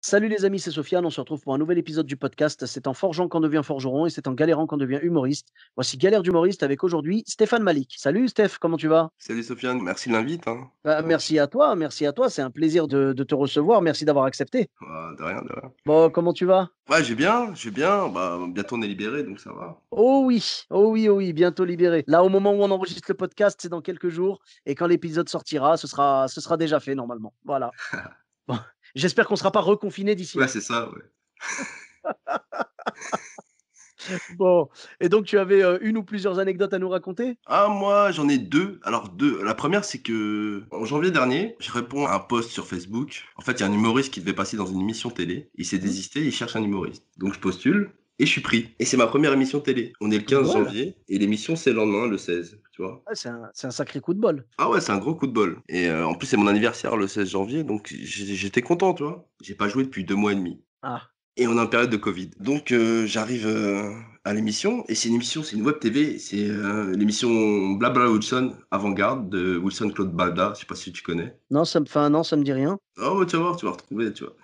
Salut les amis, c'est Sofiane. On se retrouve pour un nouvel épisode du podcast. C'est en forgeant qu'on devient forgeron et c'est en galérant qu'on devient humoriste. Voici Galère d'humoriste avec aujourd'hui Stéphane Malik. Salut Steph, comment tu vas? Salut Sofiane, merci de l'invite, hein. Bah, merci à toi, merci à toi. C'est un plaisir de te recevoir. Merci d'avoir accepté. De rien, de rien. Bon, comment tu vas? Ouais, j'ai bien, bah, bientôt on est libéré, donc ça va. Oh oui, oh oui, oh oui, bientôt libéré. Là, au moment où on enregistre le podcast, c'est dans quelques jours. Et quand l'épisode sortira, ce sera déjà fait normalement. Voilà. Bon, j'espère qu'on ne sera pas reconfiné d'ici Ouais, là. c'est ça, ouais. Bon, et donc tu avais une ou plusieurs anecdotes à nous raconter? Ah moi, j'en ai 2. Alors 2. La première, c'est que en janvier dernier, je réponds à un post sur Facebook. En fait, il y a un humoriste qui devait passer dans une émission télé. Il s'est Mhm. désisté, il cherche un humoriste. Donc je postule et je suis pris. Et c'est ma première émission télé. On est le Coup de 15 bol. janvier et l'émission, c'est le lendemain, le 16, tu vois? Ouais, c'est un sacré coup de bol. Ah ouais, c'est un gros coup de bol et en plus, c'est mon anniversaire le 16 janvier, donc j'étais content, tu vois? J'ai pas joué depuis 2 mois et demi. Ah. Et on est en période de Covid. Donc j'arrive, à l'émission et c'est une émission, c'est une web TV, c'est, l'émission Blabla Wilson, Avant-garde de Wilson Claude Balda, je sais pas si tu connais? Non, non, ça me dit rien. Ah ouais, tu vas voir, tu vas retrouver, tu vois?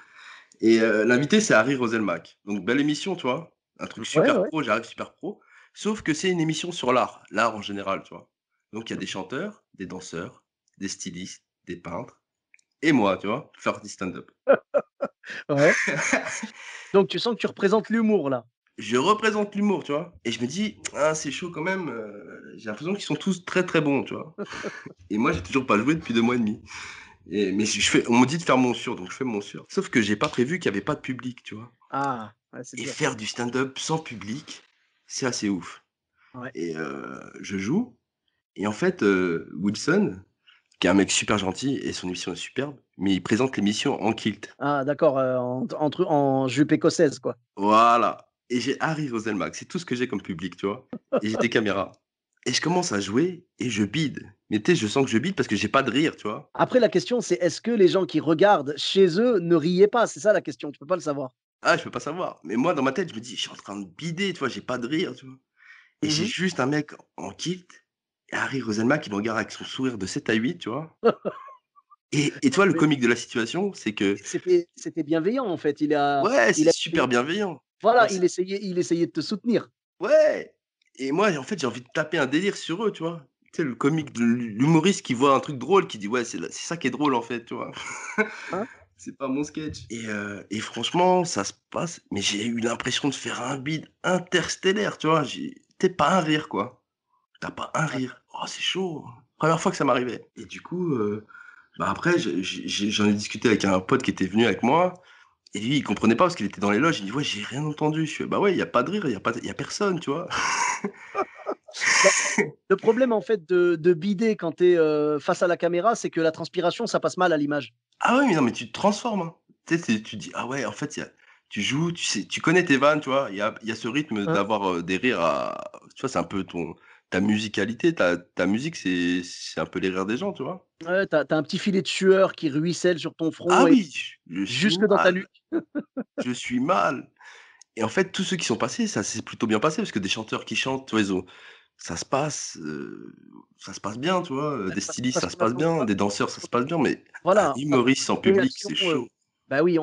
Et l'invité, c'est Harry Roselmack. Donc belle émission, tu vois? Un truc Ouais, super ouais. pro, j'arrive super pro, sauf que c'est une émission sur l'art en général, tu vois? Donc il y a des chanteurs, des danseurs, des stylistes, des peintres et moi, tu vois? Faire du stand-up. Ouais. Donc tu sens que tu représentes l'humour là? Je représente l'humour, tu vois? Et je me dis: «Ah, c'est chaud quand même, j'ai l'impression qu'ils sont tous très, très bons», tu vois? Et moi, j'ai toujours pas joué depuis 2 mois et demi. Et mais je fais on me dit de faire mon sûr, donc je fais mon sûr. Sauf que j'ai pas prévu qu'il y avait pas de public, tu vois? Ah, ouais, c'est Et dur. faire du stand-up sans public, c'est assez ouf. Ouais. Et je joue et en fait, Wilson, qui est un mec super gentil et son émission est superbe, mais il présente l'émission en kilt. Ah d'accord, en jupe écossaise quoi? Voilà, et j'ai Harry Roselmack, c'est tout ce que j'ai comme public, tu vois? Et j'ai des caméras et je commence à jouer et je bide. Mais tu sais, je sens que je bide parce que j'ai pas de rire, tu vois? Après la question c'est est-ce que les gens qui regardent chez eux ne riaient pas? C'est ça la question, tu peux pas le savoir. Ah, je peux pas savoir. Mais moi, dans ma tête, je me dis: «Je suis en train de bider», tu vois? J'ai pas de rire, tu vois? Et j'ai Mmh. juste un mec en kilt et Harry Roselmack qui me regarde avec son sourire de 7 à 8, tu vois? Et tu vois, le Mais comique de la situation, c'est que c'était bienveillant en fait. ouais, c'est Il a super bienveillant. voilà, Ouais, c'est il essayait de te soutenir. ouais, et moi, en fait, j'ai envie de taper un délire sur eux, tu vois? Tu sais, le comique de l'humoriste qui voit un truc drôle, qui dit: «Ouais, c'est ça qui est drôle, en fait», tu vois? Hein? C'est pas mon sketch et franchement, ça se passe, mais j'ai eu l'impression de faire un bide interstellaire, tu vois? Tu pas un rire, quoi. Tu pas un Ouais. rire. Oh, c'est chaud. Première fois que ça m'arrivait et du coup, bah, après j'en ai discuté avec un pote qui était venu avec moi et lui, il comprenait pas parce qu'il était dans les loges. Il dit: «Ouais, j'ai rien entendu». Je fais: «Bah, ouais, il y a pas de rire, il y a personne», tu vois? Bah, le problème en fait de bider quand tu es, face à la caméra, c'est que la transpiration, ça passe mal à l'image. Ah oui, mais non, mais tu te transformes, hein. Tu sais, tu dis: «Ah ouais, en fait, il y a» tu joues, tu sais, tu connais tes vannes, tu vois? Il y a ce rythme Hein? d'avoir, des rires à tu vois, c'est un peu ta musicalité, ta musique, c'est un peu les rires des gens, tu vois? Ouais, tu as un petit filet de sueur qui ruisselle sur ton front Ah et oui, je suis jusque dans ta mal, nuque. je suis mal et en fait, tous ceux qui sont passés, ça s'est plutôt bien passé parce que des chanteurs qui chantent, tu vois, ils ont ça se passe bien, tu vois? Des stylistes, ça Parce se qu'on passe n'attend bien, pas des danseurs, ça se passe bien, mais un voilà, on n'attend humoriste pas sans une public, réaction, c'est chaud. bah oui,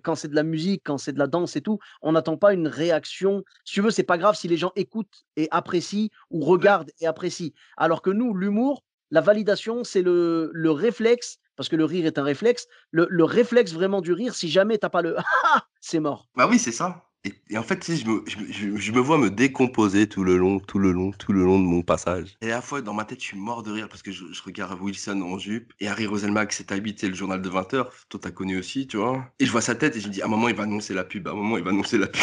quand c'est de la musique, quand c'est de la danse et tout, on n'attend pas une réaction. Si tu veux, c'est pas grave si les gens écoutent et apprécient ou Ouais. regardent et apprécient. Alors que nous, l'humour, la validation, c'est le réflexe, parce que le rire est un réflexe, le réflexe vraiment du rire, si jamais tu as pas le c'est mort. Bah oui, c'est ça et en fait, tu sais, je me vois me décomposer tout le long, tout le long, tout le long de mon passage et à la fois, dans ma tête, je suis mort de rire parce que je regarde Wilson en jupe et Harry Roselmack, c'est habit, tu sais, le journal de 20 heures. Toi, tu as connu aussi, tu vois? Et je vois sa tête et je me dis: «À un moment, il va annoncer la pub, à un moment, il va annoncer la pub».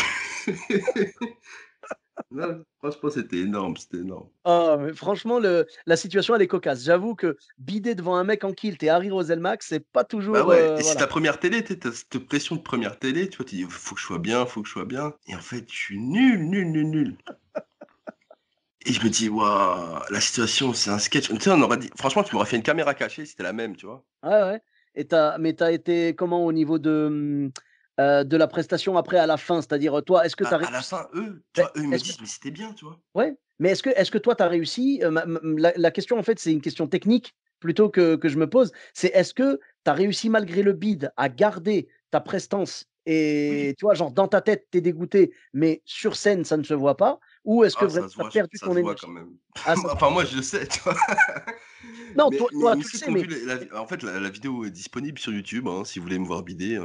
Non, franchement, c'était énorme, c'était énorme. Ah, mais franchement, la situation, elle est cocasse. J'avoue que bider devant un mec en kilt et Harry Roselmack, c'est pas Bah toujours, ouais et c'est voilà. ta première télé, tu sais, cette pression de première télé, tu vois? Tu dis: «Faut que je sois bien, faut que je sois bien» et en fait, je suis nul, nul, nul, nul. Et je me dis: «Waouh, la situation, c'est un sketch». Tu sais, on aurait dit franchement, tu m'aurais fait une caméra cachée, c'était la même, tu vois? Ouais, ouais, et tu as été comment au niveau de la prestation après à la fin? C'est-à-dire, toi, est-ce que tu as À la réussi fin, eux, tu beh, vois, eux, ils me est-ce que disent: «Mais c'était bien», tu vois? ouais, mais est-ce que toi tu as réussi, la question en fait, c'est une question technique plutôt que je me pose, c'est est-ce que tu as réussi malgré le bide à garder ta prestance Oui. et tu vois, genre dans ta tête, tu es dégoûté, mais sur scène, ça ne se voit pas? Ou est-ce que Ah, vraiment tu as perdu ça ton se voit quand énergie? même. Ah ça se Enfin, voit, moi, OK. je le sais, tu vois? Non, Mais toi, tu le ceux qui sais, ont vu mais la en fait, la vidéo est disponible sur YouTube, hein, si vous voulez me voir bider,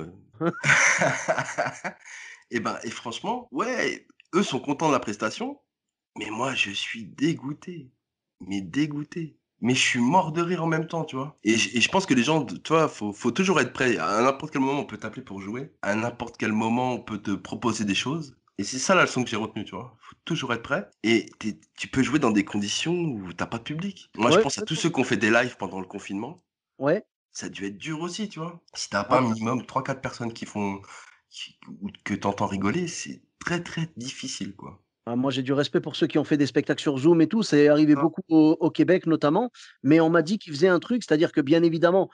et franchement, ouais, eux sont contents de la prestation, mais moi, je suis dégoûté, mais dégoûté. Mais je suis mort de rire en même temps, tu vois? Et je pense que les gens, tu vois, faut toujours être prêt. À n'importe quel moment, on peut t'appeler pour jouer. À n'importe quel moment, on peut te proposer des choses. Et c'est ça la leçon que j'ai retenue, tu vois? Faut toujours être prêt et tu peux jouer dans des conditions où tu as pas de public. Moi, je ouais, pense à tous complètement. ceux qui ont fait des lives pendant le confinement. Ouais. Ça a dû être dur aussi, tu vois? Si tu as Ah pas un bah minimum 3 4 personnes ou que tu entends rigoler, c'est très, très difficile, quoi. moi, j'ai du respect pour ceux qui ont fait des spectacles sur Zoom et tout. C'est arrivé Ça. beaucoup au Québec notamment, mais on m'a dit qu'ils faisaient un truc, c'est-à-dire que bien évidemment,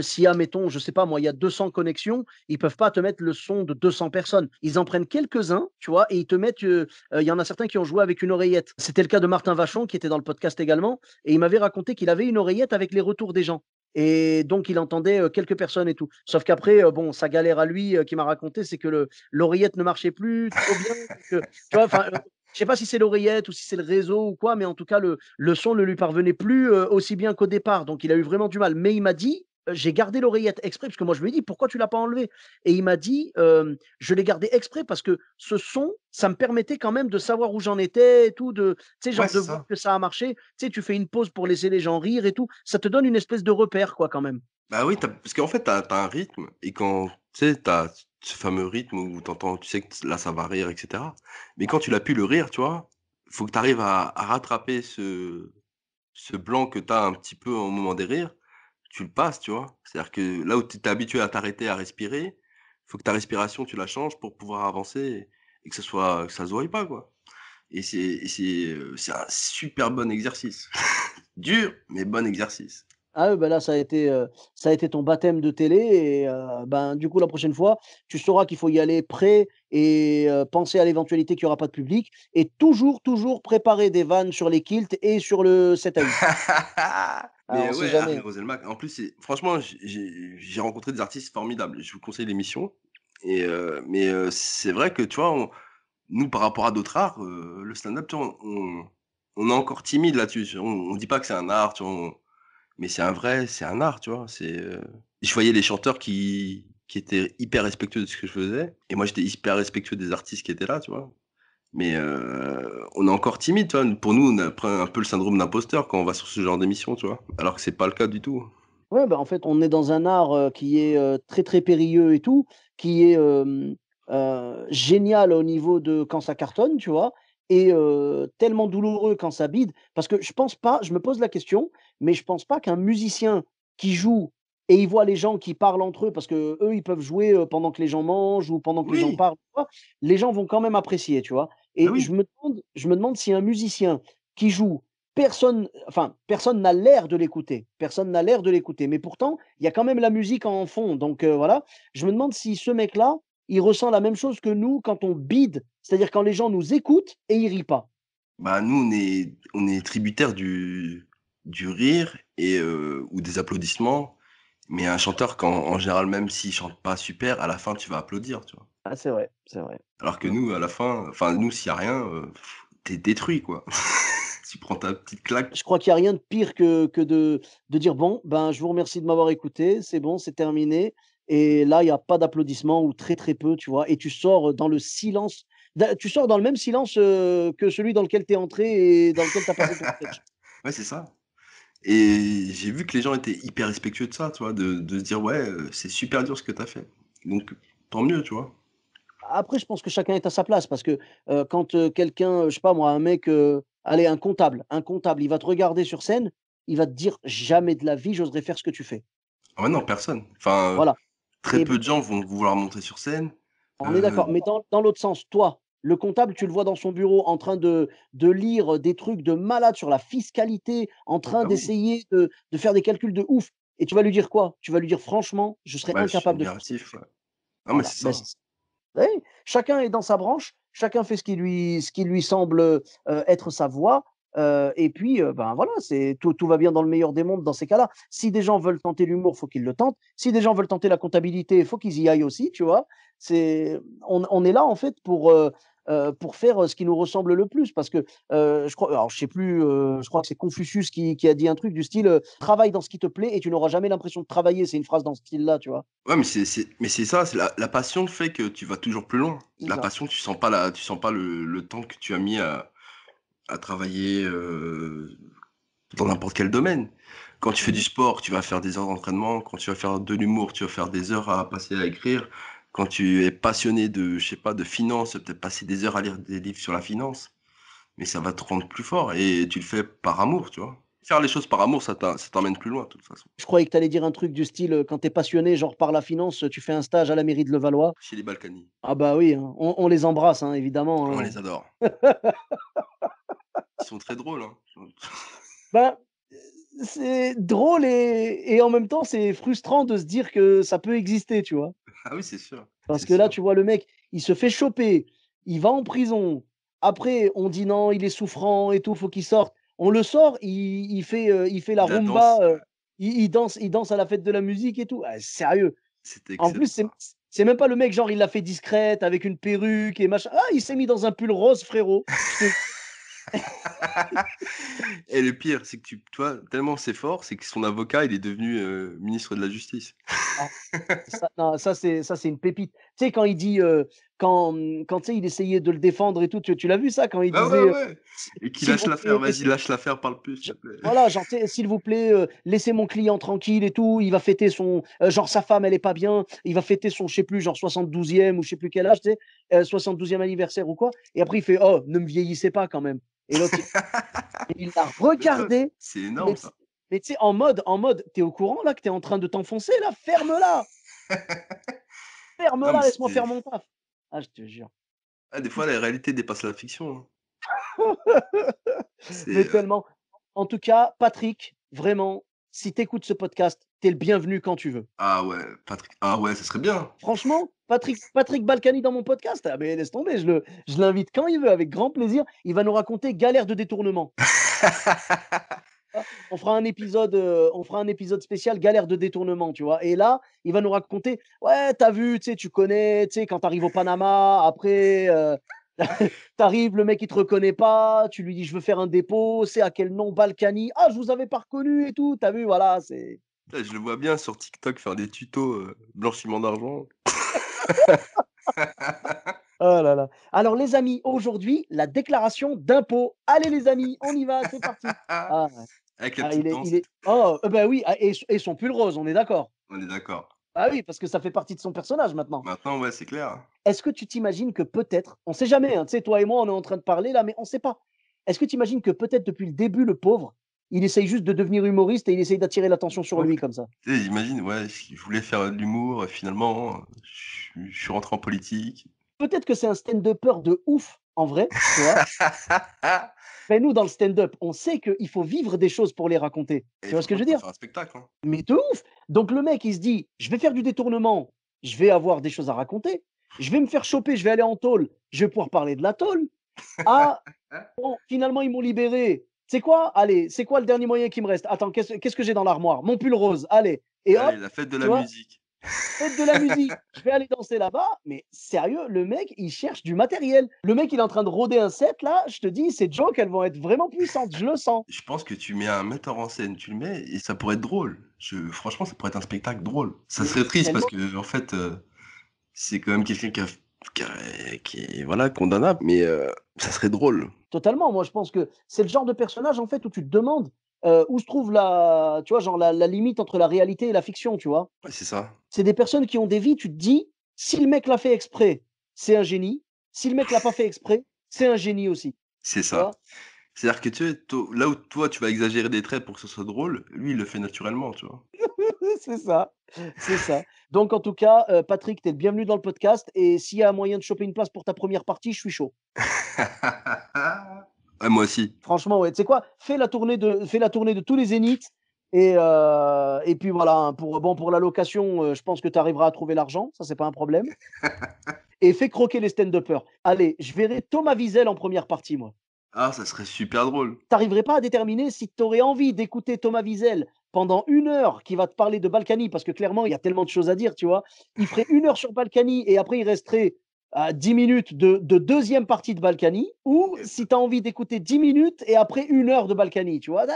s'il y a, mettons, je sais pas moi, il y a 200 connexions, ils peuvent pas te mettre le son de 200 personnes. Ils en prennent quelques-uns, tu vois? Et ils te mettent, il y en a certains qui ont joué avec une oreillette. C'était le cas de Martin Vachon qui était dans le podcast également et il m'avait raconté qu'il avait une oreillette avec les retours des gens et donc il entendait, quelques personnes et tout. Sauf qu'après, bon, sa galère à lui, qu'il m'a raconté, c'est que le l'oreillette ne marchait plus trop bien, donc tu vois? Enfin, je sais pas si c'est l'oreillette ou si c'est le réseau ou quoi, mais en tout cas, le son ne lui parvenait plus, aussi bien qu'au départ, donc il a eu vraiment du mal. Mais il m'a dit: «J'ai gardé l'oreillette exprès», parce que moi je lui ai dit: «Pourquoi tu l'as pas enlevée?» Et il m'a dit, «Je l'ai gardé exprès parce que ce son, ça me permettait quand même de savoir où j'en étais et tout, de tu sais, Ouais, genre de c'est voir ça. que ça a marché». Tu sais, tu fais une pause pour laisser les gens rire et tout, ça te donne une espèce de repère quoi, quand même. Bah oui, parce qu'en fait, tu as un rythme et quand tu sais, tu as ce fameux rythme où tu sais que là, ça va rire et cetera. Mais quand tu l'as plus le rire, tu vois, faut que tu arrives à rattraper ce blanc que tu as un petit peu au moment des rires, tu le passes, tu vois? C'est-à-dire que là où tu étais habitué à t'arrêter à respirer, faut que ta respiration, tu la changes pour pouvoir avancer et que ça se voie pas, quoi. C'est un super bon exercice. Dur, mais bon exercice. Ah ouais, bah, là, ça a été ton baptême de télé et ben, du coup, la prochaine fois, tu sauras qu'il faut y aller prêt et penser à l'éventualité qu'il y aura pas de public et toujours, toujours préparer des vannes sur les kilts et sur le 7 à 8. Ah, Mais on sait ouais, jamais, Harry hein. Roselmack, en plus, c'est franchement, j'ai rencontré des artistes formidables. Je vous conseille l'émission c'est vrai que, tu vois, nous, par rapport à d'autres arts, le stand-up, tu vois, on est encore timide là-dessus. On dit pas que c'est un art, tu vois? Mais c'est un art, tu vois? Je voyais les chanteurs qui étaient hyper respectueux de ce que je faisais et moi, j'étais hyper respectueux des artistes qui étaient là, tu vois? Mais on est encore timide, tu vois? Pour nous, on a après un peu le syndrome d'imposteur quand on va sur ce genre d'émission, tu vois? Alors que c'est pas le cas du tout. Ouais, bah, en fait, on est dans un art, qui est, très, très périlleux et tout, qui est, génial au niveau de quand ça cartonne, tu vois? Et tellement douloureux quand ça bide. Parce que je pense pas je me pose la question, mais je pense pas qu'un musicien qui joue et il voit les gens qui parlent entre eux parce qu'eux, ils peuvent jouer, pendant que les gens mangent ou pendant que les gens Oui, parlent, tu vois? Les gens vont quand même apprécier, tu vois? bah, Et oui. je me demande si un musicien qui joue personne n'a l'air de l'écouter. Personne n'a l'air de l'écouter, mais pourtant, il y a quand même la musique en fond, donc voilà. Je me demande si ce mec-là, il ressent la même chose que nous quand on bide, c'est-à-dire quand les gens nous écoutent et ils rient pas. Bah, nous, on est tributaires du rire ou des applaudissements, mais un chanteur quand en général, même s'il chante pas super, à la fin, tu vas applaudir, tu vois? Ah c'est vrai, c'est vrai. Alors que Mmh. nous, à la fin, enfin, nous, s'il y a rien, tu détruit, quoi. Tu prends ta petite claque. Je crois qu'il y a rien de pire que de dire: «Bon, ben, je vous remercie de m'avoir écouté, c'est bon, c'est terminé» et là, il y a pas d'applaudissements ou très, très peu, tu vois? Et tu sors, dans le silence, tu sors dans le même silence, que celui dans lequel tu es entré et dans lequel tu as passé ton sketch. Ouais, c'est ça. Et j'ai vu que les gens étaient hyper respectueux de ça, tu vois? De se dire: «Ouais, c'est super dur ce que tu as fait». Donc tant mieux, tu vois? Après, je pense que chacun est à sa place parce que, quand, quelqu'un, je sais pas moi, un mec, allez, un comptable, il va te regarder sur scène, il va te dire: «Jamais de la vie, j'oserais faire ce que tu fais». Ah ouais, non, personne. Enfin, Voilà très et peu de gens vont vouloir monter sur scène. on est d'accord, Heu, mais dans l'autre sens, toi, le comptable, tu le vois dans son bureau en train de lire des trucs de malade sur la fiscalité, en train bah oui, d'essayer de faire des calculs de ouf et tu vas lui dire quoi? Tu vas lui dire: «Franchement, je serais bah, je suis incapable de faire ce que tu admiratif, fais». ouais. Non, mais Voilà, c'est ben, ça. oui, chacun est dans sa branche, chacun fait ce qui lui semble, être sa voie. Et puis, ben voilà, tout va bien dans le meilleur des mondes dans ces cas-là. Si des gens veulent tenter l'humour, faut qu'ils le tentent. Si des gens veulent tenter la comptabilité, il faut qu'ils y aillent aussi, tu vois. On est là en fait pour faire ce qui nous ressemble le plus, parce que je crois, alors je sais plus, je crois que c'est Confucius qui a dit un truc du style travaille dans ce qui te plaît et tu n'auras jamais l'impression de travailler. C'est une phrase dans ce style-là, tu vois. Ouais, mais c'est ça, c'est la passion fait que tu vas toujours plus loin. C'est La ça. passion, tu sens pas le temps que tu as mis à travailler dans n'importe quel domaine. Quand tu fais du Mhm. sport, tu vas faire des heures d'entraînement. Quand tu vas faire de l'humour, tu vas faire des heures à passer à écrire. Quand tu es passionné de, je sais pas, de finance, tu vas peut-être passer des heures à lire des livres sur la finance. Mais ça va te rendre plus fort et tu le fais par amour, tu vois. Faire les choses par amour, ça t'emmène plus loin, de toute façon. Je croyais que tu allais dire un truc du style quand tu es passionné, genre par la finance, tu fais un stage à la mairie de Levallois. Chez les Balkany, Ah bah oui, hein, on les embrasse, hein, on évidemment, hein. les adore. Ils sont très drôles, hein. Ben, c'est drôle et en même temps, c'est frustrant de se dire que ça peut exister, tu vois? Ah oui, c'est sûr, Parce c'est que là, sûr. tu vois, le mec, il se fait choper, il va en prison. Après, on dit: «Non, il est souffrant et tout, faut qu'il sorte». On le sort, il fait la De la rumba, danse, il danse à la fête de la musique et tout. Ah, sérieux? c'était En plus, excellent c'est ça. c'est même pas le mec, genre, il l'a fait discrète avec une perruque et machin. Ah, il s'est mis dans un pull rose, frérot. Je te Et le pire, c'est que tu vois, tellement c'est fort, c'est que son avocat, il est devenu, ministre de la justice. Ah, ça non, ça c'est une pépite. Tu sais quand il dit, quand tu sais, il essayait de le défendre et tout, tu l'as vu ça? Quand il Ah ouais, disait, ouais «Si et qu'il s'il lâche vous l'affaire, plaît, vas-y laissez». lâche l'affaire, parle plus Je s'il te plaît. Voilà, genre, tu sais: «S'il vous plaît, laissez mon client tranquille et tout, il va fêter son» genre sa femme, elle est pas bien, il va fêter son, je sais plus, genre 72e ou je sais plus quel âge, tu sais, 72e anniversaire ou quoi, et après il fait: «Oh, ne me vieillissez pas quand même», et l'autre il l'a Mais tu vois, regardé, c'est mais énorme tu ça. mais tu sais, en mode: «Tu es au courant là que tu es en train de t'enfoncer là? Ferme-la! Non mais Ferme-la, laisse-moi c'était faire mon taf». Ah, je te jure. ah des fois la réalité dépasse la fiction, hein. Mais C'est, tellement. En tout cas, Patrick, vraiment, si tu écoutes ce podcast, tu es le bienvenu quand tu veux. ah ouais, Patrick ah ouais, ça serait bien. Franchement, Patrick Balkany dans mon podcast, ah mais laisse tomber, je l'invite quand il veut, avec grand plaisir. Il va nous raconter galère de détournement. Ah, on fera un épisode spécial galère de détournement, tu vois? Et là, il va nous raconter: «Ouais, t'as vu, tu sais, tu connais, tu sais, quand t'arrives au Panama, après, tu le mec il te reconnaît pas, tu lui dis: "Je veux faire un dépôt", c'est à quel nom? Balkany. Ah, je vous avais pas reconnu et tout». T'as vu? Voilà, c'est Putain, je le vois bien sur TikTok faire des tutos, blanchiment d'argent. oh là là. Alors les amis, aujourd'hui, la déclaration d'impôt. Allez les amis, on y va, c'est parti. Ah ouais. Avec la Ah, petite danse il et est tout. oh, bah oui, ah et son pull rose, on est d'accord? On est d'accord. Ah oui, parce que ça fait partie de son personnage maintenant. Maintenant, ouais, c'est clair. Est-ce que tu t'imagines que peut-être, on sait jamais, hein, tu sais, toi et moi, on est en train de parler là, mais on sait pas. Est-ce que tu imagines que peut-être depuis le début, le pauvre, il essaye juste de devenir humoriste et il essaye d'attirer l'attention sur Ouais, lui comme ça? tu sais, imagine, ouais, je voulais faire de l'humour, finalement, je suis rentré en politique. Peut-être que c'est un stand-upper de ouf en vrai, tu vois? Mais nous, dans le stand-up, on sait qu'il faut vivre des choses pour les raconter. Et Tu vois ce que franchement, je veux tu peux dire? faire un spectacle, hein. Mais de ouf! Donc le mec, il se dit: «Je vais faire du détournement, je vais avoir des choses à raconter. Je vais me faire choper, je vais aller en tôle, je vais pouvoir parler de la tôle. Ah, bon, finalement, ils m'ont libéré. C'est quoi? Allez, c'est quoi le dernier moyen qui me reste? Attends, qu'est-ce que j'ai dans l'armoire? Mon pull rose, allez, et Allez, hop, la fête de tu la vois? musique. Faites de la musique, je vais aller danser là-bas». Mais sérieux, le mec, il cherche du matériel. Le mec, il est en train de roder un set là, je te dis, ces jokes, elles vont être vraiment puissantes, je le sens. Je pense que tu mets un metteur en scène, tu le mets et ça pourrait être drôle. Franchement, ça pourrait être un spectacle drôle. Ça Mais serait triste parce tellement que en fait, c'est quand même quelqu'un qui est voilà, condamnable, mais ça serait drôle. totalement. Moi, je pense que c'est le genre de personnage, en fait, où tu te demandes, où se trouve la tu vois, genre la limite entre la réalité et la fiction, tu vois? Ouais, c'est ça. C'est des personnes qui ont des vies, tu te dis: «Si le mec l'a fait exprès, c'est un génie. Si le mec l'a pas fait exprès, c'est un génie aussi». C'est Tu ça. vois? C'est-à-dire que tu sais, là où toi, tu vas exagérer des traits pour que ce soit drôle, lui, il le fait naturellement, tu vois? C'est ça, c'est ça. Donc en tout cas, Patrick, tu es le bienvenu dans le podcast, et s'il y a moyen de choper une place pour ta première partie, je suis chaud. Ouais, moi aussi. Franchement, ouais. Tu sais quoi? Fais la tournée de tous les zéniths, et puis voilà, hein, pour la location, je pense que tu arriveras à trouver l'argent, ça, c'est pas un problème, et fais croquer les stand-uppers. Allez, je verrai Thomas Wiesel en première partie, moi. Ah, ça serait super drôle. T'arriverais pas à déterminer si tu aurais envie d'écouter Thomas Wiesel pendant 1 heure qui va te parler de Balkany, parce que clairement, il y a tellement de choses à dire, tu vois? Il ferait 1 heure sur Balkany et après il resterait, 10 minutes de 2e partie de Balkany, ou Et si tu as envie d'écouter 10 minutes et après 1 heure de Balkany, tu vois?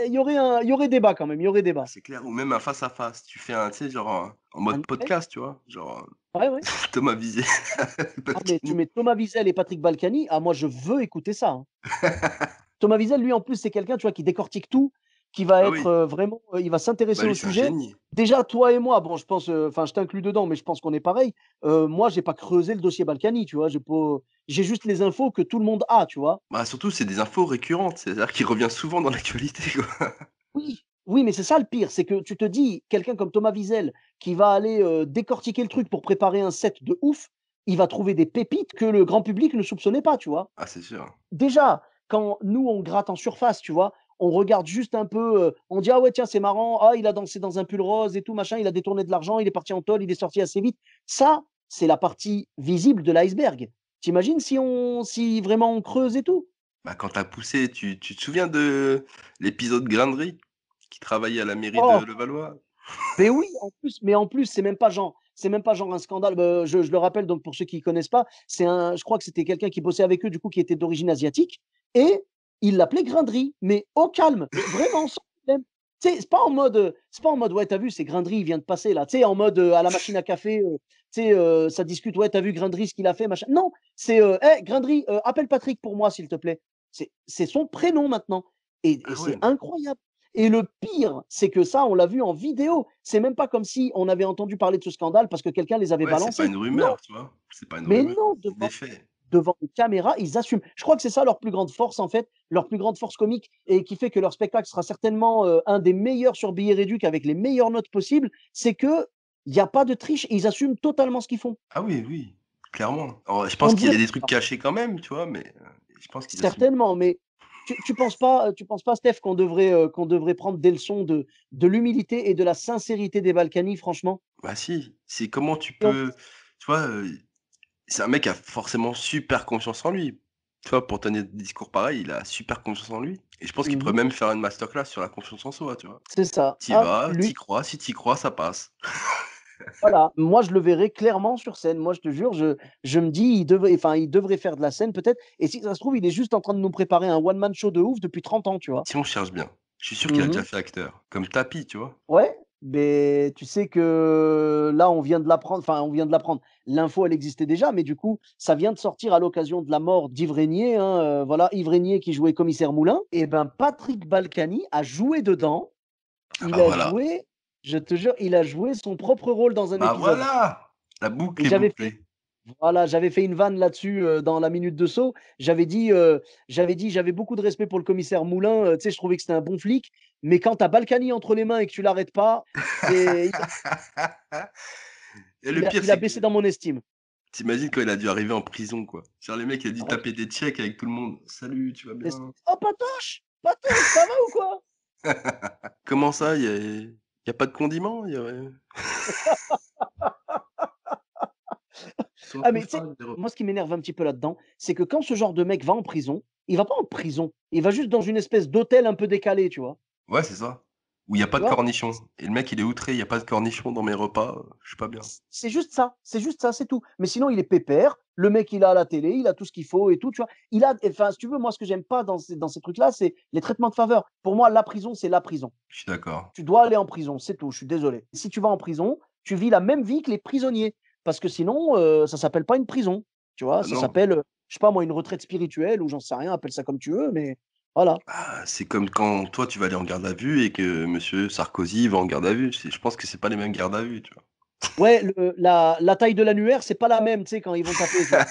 Il y aurait débat quand même, il y aurait bah, débat. c'est clair, ou même un face à face. Tu fais un, tu sais, genre en mode Ouais, podcast, tu vois? Genre ouais, ouais. Thomas Visé, Ah mais tu Balkany. mets Thomas Wiesel et Patrick Balkany, ah moi je veux écouter ça, hein. Thomas Wiesel, lui, en plus, c'est quelqu'un, tu vois, qui décortique tout, qui va Ah être, oui, vraiment, il va bah s'intéresser au lui, c'est un sujet. génie. Déjà, toi et moi, bon, je pense, enfin, je t'inclus dedans, mais je pense qu'on est pareil. Moi, j'ai pas creusé le dossier Balkany, tu vois? J'ai juste les infos que tout le monde a, tu vois? Bah, surtout, c'est des infos récurrentes, c'est-à-dire qu'il revient souvent dans l'actualité, quoi. Oui, oui, mais c'est ça le pire, c'est que tu te dis, quelqu'un comme Thomas Wiesel qui va aller, décortiquer le truc pour préparer un set de ouf, il va trouver des pépites que le grand public ne soupçonnait pas, tu vois? Ah, c'est sûr. Déjà, quand nous, on gratte en surface, tu vois? On regarde juste un peu, on dit: «Ah ouais, tiens, c'est marrant. Ah, il a dansé dans un pull rose et tout machin, il a détourné de l'argent, il est parti en tôle, il est sorti assez vite». Ça, c'est la partie visible de l'iceberg. Tu imagines si vraiment on creuse et tout? Bah, quand tu poussé, tu te souviens de l'épisode Grain de riz? Qui travaillait à la mairie de Oh! Levallois? Mais oui, en plus, c'est même pas genre un scandale. Je le rappelle donc pour ceux qui connaissent pas, je crois que c'était quelqu'un qui bossait avec eux, du coup, qui était d'origine asiatique, et il l'appelait Grindery, mais au calme, mais vraiment sans problème. Tu sais, c'est pas en mode: «Ouais, tu vu, c'est Grindery, il vient de passer là», tu sais, en mode, à la machine à café, tu sais, ça discute: «Ouais, tu vu Grindery, ce qu'il a fait, machin». Non, c'est, «Hey Grindery, appelle Patrick pour moi, s'il te plaît». C'est son prénom maintenant, et Ah c'est ouais, incroyable. Et le pire, c'est que ça, on l'a vu en vidéo. C'est même pas comme si on avait entendu parler de ce scandale parce que quelqu'un les avait ouais, c'est pas balancés. une Non, rumeur, tu vois? C'est pas une mais rumeur, non, c'est des faits. devant une caméra, ils assument. Je crois que c'est ça leur plus grande force, en fait, leur plus grande force comique, et qui fait que leur spectacle sera certainement, un des meilleurs sur Billets Réduc avec les meilleures notes possibles, c'est qu'il y a pas de triche et ils assument totalement ce qu'ils font. Ah oui, oui, clairement. Alors, je On pense qu'il y dirait a des trucs cachés quand même, tu vois? Mais, je pense qu'ils assument. certainement, mais tu penses pas, Steph, qu'on devrait prendre des leçons de l'humilité et de la sincérité des Balkany, franchement? Bah si, c'est comment tu Et on peux, tu vois, c'est un mec qui a forcément super confiance en lui. Tu vois, pour tenir des discours pareils, il a super confiance en lui et je pense qu'il pourrait Mmh. même faire une masterclass sur la confiance en soi, tu vois? C'est ça. Tu Ah, vas, tu lui, crois, si tu crois, ça passe. voilà, moi je le verrais clairement sur scène. Moi, je te jure, je me dis: il devrait faire de la scène peut-être, et si ça se trouve, il est juste en train de nous préparer un one man show de ouf depuis 30 ans, tu vois? Si on cherche bien, je suis sûr qu'il a déjà Mmh. fait acteur, comme Tapi, tu vois? Ouais, mais tu sais que là, on vient de l'apprendre. L'info, elle existait déjà, mais du coup, ça vient de sortir à l'occasion de la mort d'Yves Régnier, hein, voilà, Yves Régnier qui jouait Commissaire Moulin, et ben, Patrick Balkany a joué dedans. Ah Il bah a voilà, joué, je te jure, il a joué son propre rôle dans un bah épisode, voilà! La et boucle est bouclée. j'avais fait une vanne là-dessus, dans la minute de saut. J'avais dit: «J'avais beaucoup de respect pour le commissaire Moulin, tu sais, je trouvais que c'était un bon flic, mais quand tu as Balkany entre les mains et que tu l'arrêtes pas, c'est Et le pire, il a c'est que baissé dans mon estime». tu imagines quand il a dû arriver en prison, quoi. Genre le mec, il a dû Ah ouais, taper des tchèques avec tout le monde. «Salut, tu vas mais c bien?» «Oh Patoche! Patoche, ça va ou quoi?» «Comment ça, il y a pas de condiments? Il y aurait ils sont un Ah peu mais tu sais, fades les moi repas». ce qui m'énerve un petit peu là-dedans, c'est que quand ce genre de mec va en prison, il va pas en prison, il va juste dans une espèce d'hôtel un peu décalé, tu vois? Ouais, c'est ça. Où il y a pas Tu de vois? cornichons et le mec, il est outré: «Il y a pas de cornichons dans mes repas, je suis pas bien». C'est juste ça, c'est tout. Mais sinon, il est pépère. Le mec, il a la télé, il a tout ce qu'il faut et tout, tu vois? Enfin, si tu veux, moi, ce que j'aime pas dans ces trucs-là, c'est les traitements de faveur. Pour moi, la prison, c'est la prison. Je suis d'accord. Tu dois aller en prison, c'est tout, je suis désolé. Si tu vas en prison, tu vis la même vie que les prisonniers, parce que sinon, ça s'appelle pas une prison, tu vois? Ah Ça non, s'appelle, je sais pas moi, une retraite spirituelle ou j'en sais rien, appelle ça comme tu veux, mais voilà. bah, c'est comme quand toi, tu vas aller en garde à vue et que monsieur Sarkozy va en garde à vue. Je pense que c'est pas les mêmes gardes à vue, tu vois? Ouais, la taille de l'annuaire, c'est pas la même, tu sais, quand ils vont taper, tu vois?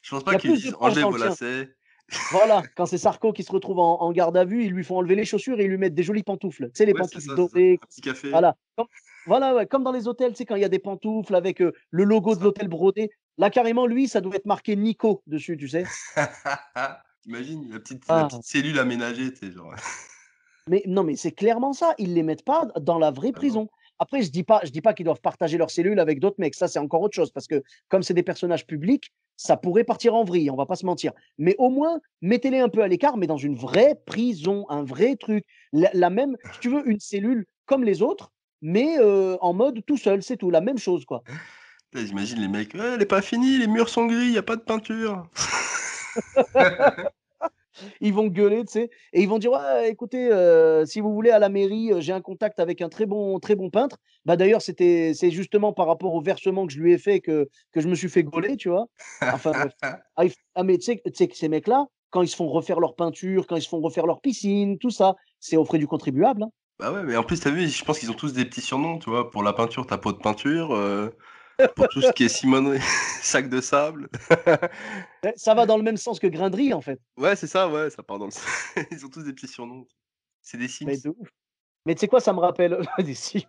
Je pense Il pas y a qu'ils plus de disent: place «Enlève dans le vos tien. lacets». Voilà, quand c'est Sarko qui se retrouve en garde à vue, ils lui font enlever les chaussures et ils lui mettent des jolies pantoufles. Tu sais, les Ouais, pantoufles c'est ça. dorées, Un petit café, voilà. Voilà, ouais, comme dans les hôtels, tu sais, quand il y a des pantoufles avec, le logo c'est de ça. l'hôtel brodé. Là, carrément, lui, ça doit être marqué Nico dessus, tu sais? Tu la Ah, petite cellule aménagée, tu sais, genre mais non, mais c'est clairement ça, ils les mettent pas dans la vraie ah non. prison. Après, je dis pas qu'ils doivent partager leurs cellules avec d'autres mecs. Ça, c'est encore autre chose. Parce que comme c'est des personnages publics, ça pourrait partir en vrille, on va pas se mentir. Mais au moins, mettez-les un peu à l'écart, mais dans une vraie prison, un vrai truc. La même, si tu veux, une cellule comme les autres, mais en mode tout seul, c'est tout. La même chose, quoi. Putain, j'imagine les mecs: «Ouais, elle est pas finie, les murs sont gris, il y a pas de peinture». Ils vont gueuler, tu sais, et ils vont dire: «Ouais, écoutez, si vous voulez à la mairie, j'ai un contact avec un très bon peintre». Bah, d'ailleurs, c'est justement par rapport au versement que je lui ai fait que je me suis fait gauler, tu vois? Enfin bref. Mais tu sais que ces mecs-là, quand ils se font refaire leur peinture, quand ils se font refaire leur piscine, tout ça, c'est aux frais du contribuable, hein. Bah, ouais, mais en plus, tu as vu, je pense qu'ils ont tous des petits surnoms, tu vois? Pour la peinture, tu as pot de peinture, pour tout ce qui est cimonerie, sac de sable. Ça va dans le même sens que Grindry, en fait. Ouais, c'est ça, ouais, ça part dans le ils ont tous des petits surnoms. C'est des Mais Sims. de ouf. Mais tu sais quoi, ça me rappelle des Sims.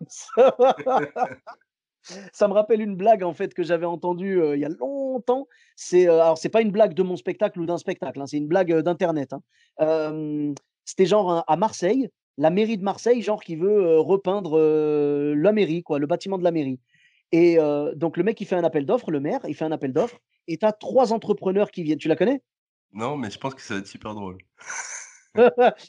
Ça me rappelle une blague en fait que j'avais entendue, il y a longtemps. Alors c'est pas une blague de mon spectacle ou d'un spectacle, hein, c'est une blague, d'internet, hein. C'était genre à Marseille, la mairie de Marseille, genre qui veut, repeindre, la mairie quoi, le bâtiment de la mairie et donc le mec il fait un appel d'offres, le maire, il fait un appel d'offres et tu as 3 entrepreneurs qui viennent. Tu la connais? Non, mais je pense que ça va être super drôle.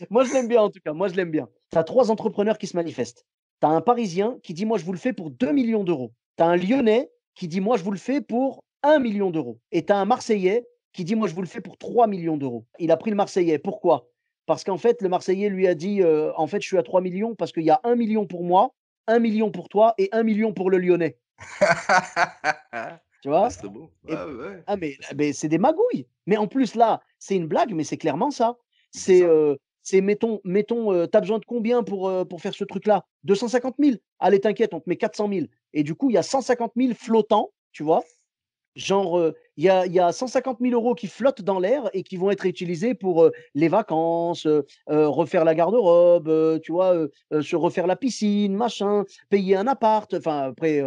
Moi je l'aime bien en tout cas, moi je l'aime bien. Tu as 3 entrepreneurs qui se manifestent. Tu as un Parisien qui dit: «Moi je vous le fais pour 2 millions d'euros». Tu as un Lyonnais qui dit: «Moi je vous le fais pour 1 million d'euros». Et tu as un Marseillais qui dit: «Moi je vous le fais pour 3 millions d'euros». Il a pris le Marseillais. Pourquoi? Parce qu'en fait le Marseillais lui a dit, «En fait je suis à 3 millions parce qu'il y a 1 million pour moi, 1 million pour toi et 1 million pour le Lyonnais». Tu Bah, vois? ce serait beau. Et Ouais, ouais, ouais. mais c'est des magouilles. Mais en plus là, c'est une blague, mais c'est clairement ça. Mais c'est C'est, ça. mettons, tu besoin de combien pour faire ce truc-là? 250 000. Allez, t'inquiète, on te met 400 000. Et du coup, il y a 150 000 flottants, tu vois? Genre, il y a 150 000 € qui flottent dans l'air et qui vont être utilisés pour, les vacances, refaire la garde-robe, tu vois? Se refaire la piscine, machin, payer un appart. Enfin après,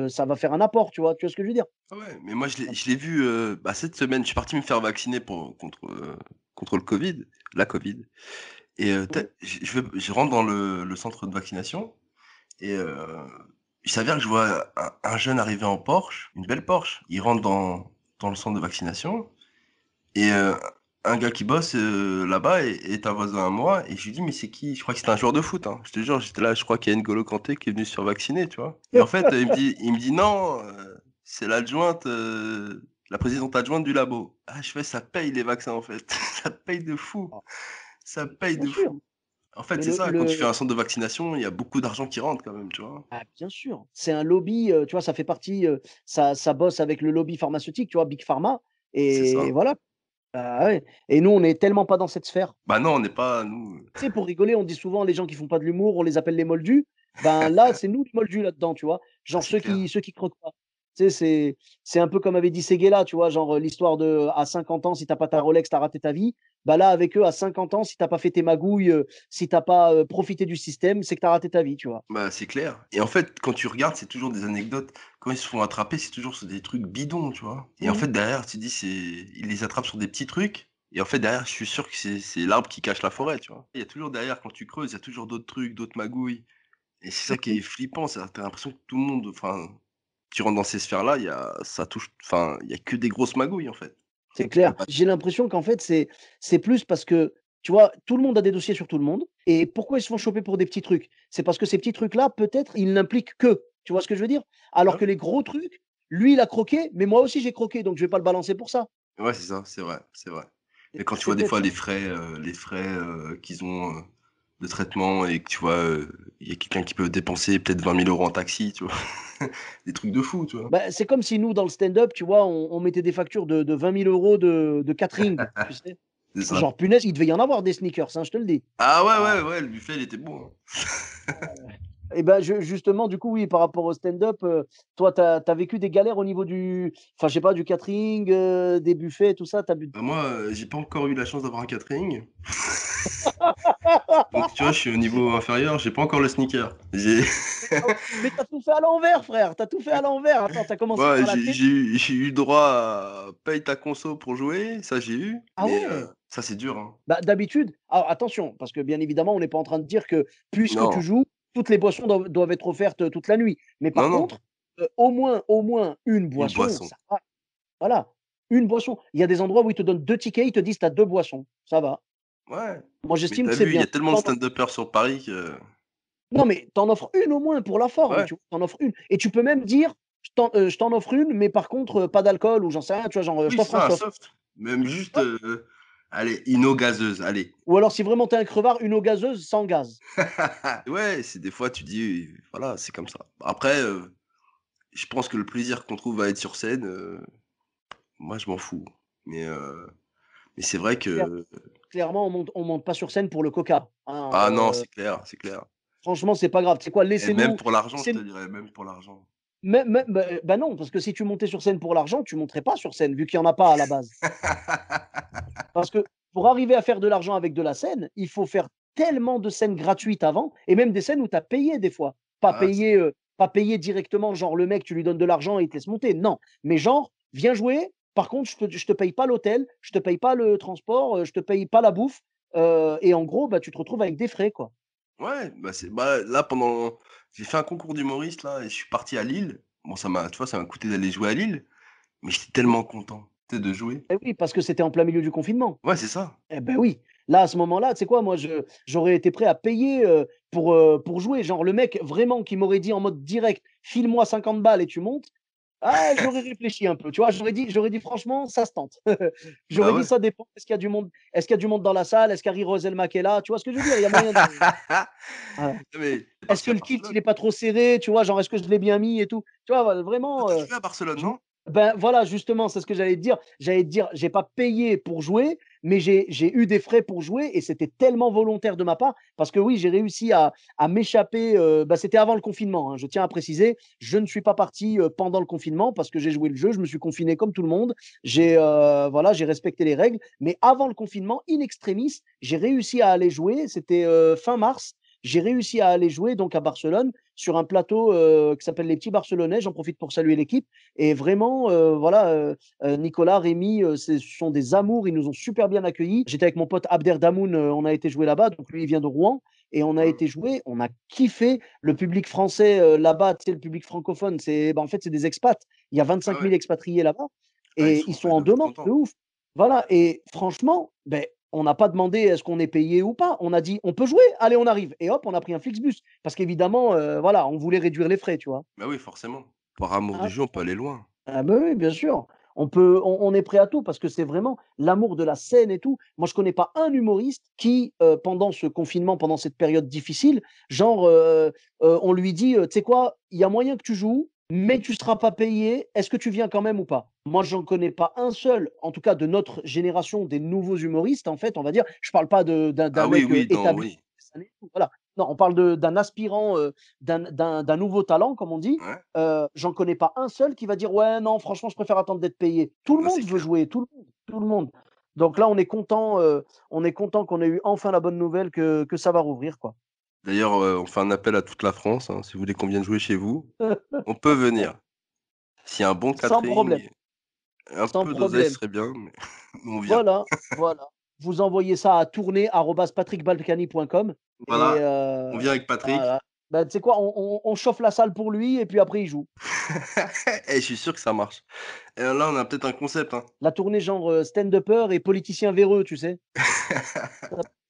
ça va faire un apport, tu vois? Tu vois ce que je veux dire? Ah ouais, mais moi je l'ai vu, bah, cette semaine, je suis parti me faire vacciner contre le Covid, la Covid et tu Mmh. je rentre dans le centre de vaccination et il s'avère que je vois un jeune arriver en Porsche, une belle Porsche. Il rentre dans le centre de vaccination et un gars qui bosse, là-bas est un voisin à moi et je lui dis: «Mais c'est qui?» Je crois que c'était un joueur de foot, hein. Je te jure, j'étais là, je crois qu'il y a N'Golo Kanté qui est venu se faire vacciner, tu vois? Et en fait, il me dit: «Non, c'est l'adjointe, la présidente adjointe du labo». Ah, je fais: «Ça paye les vaccins, en fait, ça paye de fou, Ah, ça paye bien de sûr, fou». En fait, mais c'est le ça, quand tu fais le un centre de vaccination, il y a beaucoup d'argent qui rentre quand même, tu vois? ah bien sûr, c'est un lobby, tu vois? Ça fait partie, ça bosse avec le lobby pharmaceutique, tu vois? Big Pharma C'est et ça. voilà. Bah, ouais et nous, on est tellement pas dans cette sphère. Bah, non, on n'est pas nous, Tu sais, pour rigoler, on dit souvent les gens qui font pas de l'humour, on les appelle les moldus. Ben, là, c'est nous les moldus là-dedans, tu vois? ah, Genre c'est clair. ceux qui croquent pas. Tu sais, c'est un peu comme avait dit Séguéla, tu vois? Genre, l'histoire de à 50 ans, si tu as pas ta Rolex, tu as raté ta vie. Bah, là, avec eux, à 50 ans, si tu as pas fait tes magouilles, si tu as pas, profité du système, c'est que tu as raté ta vie, tu vois? Bah, c'est clair et en fait, quand tu regardes, c'est toujours des anecdotes. Quand ils se font attraper, c'est toujours sur des trucs bidons, tu vois? Et en Mmh. fait, derrière, tu te dis, c'est ils les attrapent sur des petits trucs et en fait, derrière, je suis sûr que c'est l'arbre qui cache la forêt, tu vois? Il y a toujours derrière, quand tu creuses, il y a toujours d'autres trucs, d'autres magouilles et c'est ça qui Mmh. est flippant, c'est tu l'impression que tout le monde enfin, tu rentres dans ces sphères-là, il y a ça touche enfin, il y a que des grosses magouilles, en fait. C'est Tu peux clair. pas J'ai l'impression qu'en fait, c'est plus parce que, tu vois, tout le monde a des dossiers sur tout le monde et pourquoi ils se font choper pour des petits trucs? C'est parce que ces petits trucs-là, peut-être, ils n'impliquent que. Tu vois ce que je veux dire? ah Alors que ouais? les gros trucs, lui, il a croqué, mais moi aussi j'ai croqué, donc je vais pas le balancer pour ça. Ouais, c'est ça, c'est vrai, c'est vrai. Mais quand tu C'est vois des peut-être fois ça. les frais, qu'ils ont, de traitement et que tu vois, il y a quelqu'un qui peut dépenser peut-être 20 000 € en taxi, tu vois? Des trucs de fou, tu vois? Bah, c'est comme si nous, dans le stand-up, tu vois, on mettait des factures de 20 000 € de catering, tu sais? C'est ça. Genre, punaise, il devait y en avoir des sneakers, hein, je te le dis. Ah ouais, Ah. ouais, ouais, le buffet, il était bon, hein. Et ben, justement, du coup, oui, par rapport au stand-up, toi, tu as vécu des galères au niveau du enfin, je sais pas, du catering, des buffets, tout ça? Tu as bu Bah, moi, j'ai pas encore eu la chance d'avoir un catering. Donc tu vois, je suis au niveau inférieur, j'ai pas encore le sneaker. J'ai mais tu as tout fait à l'envers, frère, tu as tout fait à l'envers. Attends, tu as commencé moi, par la j'ai télé. j'ai eu droit à paye ta conso pour jouer, ça j'ai eu, Ah mais ouais? ça c'est dur, hein. Bah, d'habitude alors attention, parce que bien évidemment, on n'est pas en train de dire que puisque tu Non, joues, toutes les boissons doivent être offertes toute la nuit. Mais par Non, non, contre, au moins une une boisson, boisson. ça va. Voilà, une boisson. Il y a des endroits où ils te donnent 2 tickets, ils te disent: «Tu as 2 boissons». Ça va. Ouais, Moi, mais j'estime tu que c'est vu, il y bien. a tellement de stand-uppers sur Paris que Non, mais t'en offres une au moins pour la forme, ouais, tu vois? Tu offres une et tu peux même dire: «Je t'en offre une, mais par contre, pas d'alcool» ou j'en sais rien, tu vois? Genre, «Je oui, c'est t'offre un ça, un soft». soft. Même juste, Ouais. allez, une eau gazeuse, allez. Ou alors si vraiment tu es un crevard, une eau gazeuse sans gaz. Ouais, c'est des fois tu dis, voilà, c'est comme ça. Après, je pense que le plaisir qu'on trouve à être sur scène, moi je m'en fous. Mais, heu, mais c'est vrai Claire que clairement, on monte pas sur scène pour le coca, hein, ah non, c'est clair, c'est clair. franchement, c'est pas grave. Tu sais quoi? Et même Laissez-nous pour l'argent, je te laissez dirais, même pour l'argent. bah, non, parce que si tu montais sur scène pour l'argent, tu monterais pas sur scène vu qu'il y en a pas à la base. Parce que pour arriver à faire de l'argent avec de la scène, il faut faire tellement de scènes gratuites avant et même des scènes où tu as payé des fois. Ah, c'est Pas payé directement, genre le mec, tu lui donnes de l'argent et il te laisse monter. Non, mais genre: «Viens jouer, par contre je te paye pas l'hôtel, je te paye pas le transport, je te paye pas la bouffe», et en gros, bah, tu te retrouves avec des frais, quoi. ouais, bah, c'est bah, là pendant j'ai fait un concours d'humoriste là et je suis parti à Lille. Bon ça m'a tu vois, ça m'a coûté d'aller jouer à Lille, mais j'étais Mmh. tellement content, tu sais, de jouer. Et oui, parce que c'était en plein milieu du confinement. Ouais, c'est ça. Eh ben oui, là, à ce moment-là, tu sais quoi? Moi, j'aurais été prêt à payer, pour jouer. Genre le mec vraiment qui m'aurait dit en mode direct: «File-moi 50 balles et tu montes». Ah, j'aurais réfléchi un peu, tu vois? J'aurais dit: «Franchement, ça se tente». Bah, J'aurais dit: ouais. «Ça dépend, est-ce qu'il y a du monde dans la salle? Est-ce qu'Harry Roselmack est là?» Tu vois ce que je veux dire? Il y a moyen de voilà. Non mais tu es Est-ce parti que à le kilt, il Barcelone. est pas trop serré? Tu vois? Genre, est-ce que je l'ai bien mis et tout? Tu vois? Voilà, Toi, vraiment, tu as joué à Barcelone, je non? ben, voilà, justement, c'est ce que j'allais te dire. J'allais te dire, j'ai pas payé pour jouer, mais j'ai eu des frais pour jouer et c'était tellement volontaire de ma part parce que oui, j'ai réussi à m'échapper, bah, c'était avant le confinement, hein, je tiens à préciser. Je ne suis pas parti, pendant le confinement parce que j'ai joué le jeu, je me suis confiné comme tout le monde. Voilà, j'ai respecté les règles, mais avant le confinement, in extremis, j'ai réussi à aller jouer, c'était, fin mars. J'ai réussi à aller jouer donc à Barcelone sur un plateau, qui s'appelle Les Petits Barcelonais. J'en profite pour saluer l'équipe et vraiment, voilà, Nicolas, Rémi, ce sont des amours, ils nous ont super bien accueillis. J'étais avec mon pote Abder Damoun, on a été jouer là-bas, donc lui, il vient de Rouen et on a Mmh. été jouer, on a kiffé. Le public français, là-bas, tu sais, le public francophone, bah, en fait, c'est des expats. Il y a Ah 25 ouais. 000 expatriés là-bas Ah et ils sont ils en doivent être demande de contents. ouf. Voilà et franchement, beh, on n'a pas demandé est-ce qu'on est payé ou pas. On a dit: «On peut jouer? Allez, on arrive» et hop, on a pris un Flixbus parce qu'évidemment, voilà, on voulait réduire les frais, tu vois? Bah, oui, forcément. Par amour Ah du jeu, on peut aller loin. ah bah, oui, bien sûr. On est prêt à tout parce que c'est vraiment l'amour de la scène et tout. Moi, je connais pas un humoriste qui, pendant ce confinement, pendant cette période difficile, genre, on lui dit, «Tu sais quoi? Il y a moyen que tu joues, mais tu seras pas payé. Est-ce que tu viens quand même ou pas?» Moi, j'en connais pas un seul, en tout cas de notre génération, des nouveaux humoristes, en fait, on va dire. Je parle pas d'un Ah oui, mec, oui, non, établi, oui. voilà. Non, on parle d'un aspirant, d'un nouveau talent, comme on dit. Ouais, J'en connais pas un seul qui va dire: «Ouais, non, franchement, je préfère attendre d'être payé». Tout le non, monde c'est veut clair. jouer, tout le monde, tout le monde. Donc là, on est content qu'on ait eu enfin la bonne nouvelle que ça va rouvrir, quoi. D'ailleurs, on fait un appel à toute la France, hein, si vous voulez qu'on vienne jouer chez vous, on peut venir. S'il y a un bon Sans problème, catering, un sans peu d'oseille, ce problème. serait bien, mais nous on vient. Voilà, voilà. Vous envoyez ça à tournée@patrickbalkany.com et Voilà, on vient avec Patrick. voilà. Bah, tu sais quoi? On chauffe la salle pour lui et puis après il joue. Et je suis sûr que ça marche. Et là, on a peut-être un concept, hein. La tournée genre, stand-upper et politicien véreux, tu sais? Ça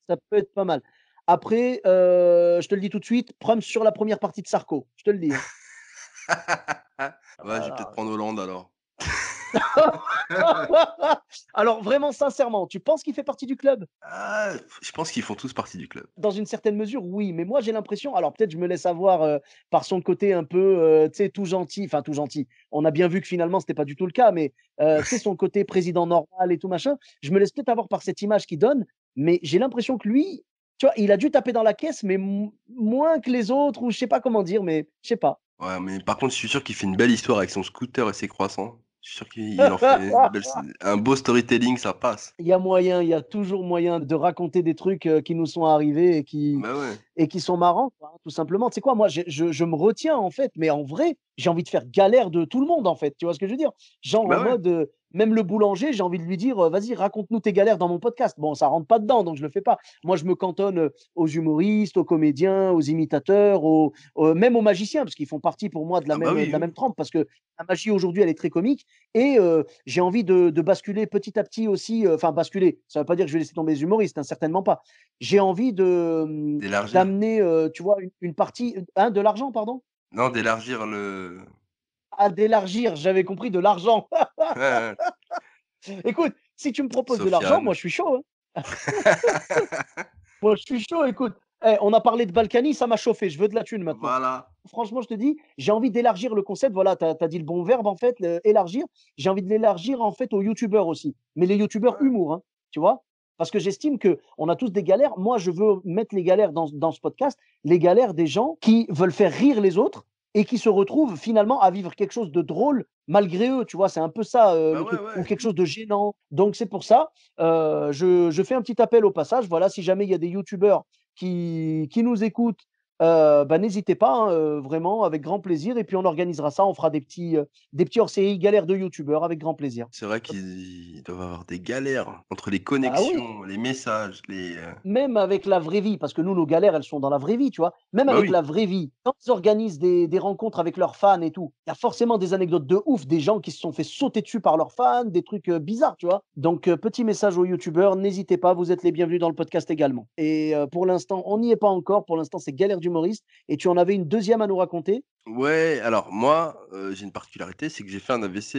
ça peut être pas mal. Après, je te le dis tout de suite, Prums sur la première partie de Sarko, je te le dis, hein. Ouais, je vais peut-être Voilà. prendre Hollande alors. Alors vraiment sincèrement, tu penses qu'il fait partie du club? Ah, je pense qu'ils font tous partie du club. Dans une certaine mesure, oui, mais moi j'ai l'impression alors peut-être je me laisse avoir, par son côté un peu, tu sais tout gentil, enfin tout gentil. On a bien vu que finalement c'était pas du tout le cas, mais, tu sais son côté président normal et tout machin, je me laisse peut-être avoir par cette image qu'il donne, mais j'ai l'impression que lui, tu vois, il a dû taper dans la caisse, mais moins que les autres ou je sais pas comment dire, mais je sais pas. Ouais, mais par contre, je suis sûr qu'il fait une belle histoire avec son scooter et ses croissants. Je suis sûr qu'il en fait une belle un beau storytelling, ça passe. Il y a moyen, il y a toujours moyen de raconter des trucs, qui nous sont arrivés Bah, ouais. et qui sont marrants, quoi, hein, tout simplement. Tu sais quoi? Moi, je me retiens, en fait, mais en vrai, j'ai envie de faire galère de tout le monde, en fait. Tu vois ce que je veux dire? Genre en Bah, ouais. mode, Même le boulanger, j'ai envie de lui dire, vas-y, raconte-nous tes galères dans mon podcast. Bon, ça rentre pas dedans, donc je le fais pas. Moi, je me cantonne aux humoristes, aux comédiens, aux imitateurs, même aux magiciens, parce qu'ils font partie pour moi Ah bah de oui, la oui. même trempe, parce que la magie aujourd'hui, elle est très comique. Et j'ai envie de basculer petit à petit aussi, enfin basculer, ça ne veut pas dire que je vais laisser tomber les humoristes, hein, certainement pas. J'ai envie D'élargir. d'amener, tu vois, une partie, hein, de l'argent, pardon? Non, d'élargir le. À d'élargir, j'avais compris de l'argent. Ouais, ouais. Écoute, si tu me proposes de l'argent, moi Sofiane. je suis chaud, hein. Moi je suis chaud, écoute. On a parlé de Balkany, ça m'a chauffé, je veux de la thune maintenant. Voilà. Franchement, je te dis, j'ai envie d'élargir le concept. Voilà, tu as dit le bon verbe en fait, élargir. J'ai envie de l'élargir en fait aux youtubeurs aussi, mais les youtubeurs Ouais. humour, hein, tu vois? Parce que j'estime qu'on a tous des galères. Moi, je veux mettre les galères dans ce podcast, les galères des gens qui veulent faire rire les autres et qui se retrouvent finalement à vivre quelque chose de drôle malgré eux, tu vois? C'est un peu ça, Bah le ouais, truc, ou ouais. quelque chose de gênant. Donc c'est pour ça, je fais un petit appel au passage. Voilà, si jamais il y a des youtubeurs qui nous écoutent, bah, n'hésitez pas, hein, vraiment avec grand plaisir, et puis on organisera ça, on fera des petits hors-série galères de youtubeurs avec grand plaisir. C'est vrai qu'ils doivent avoir des galères entre les Bah oui, connexions, les messages, même avec la vraie vie, parce que nous, nos galères, elles sont dans la vraie vie, tu vois? Même bah avec oui. la vraie vie, quand ils organisent des rencontres avec leurs fans et tout, il y a forcément des anecdotes de ouf, des gens qui se sont fait sauter dessus par leurs fans, des trucs, bizarres, tu vois? Donc, petit message aux youtubeurs, n'hésitez pas, vous êtes les bienvenus dans le podcast également. Et pour l'instant, on n'y est pas encore, pour l'instant, c'est galère d'humoriste, et tu en avais une deuxième à nous raconter? Ouais, alors moi, j'ai une particularité, c'est que j'ai fait un AVC,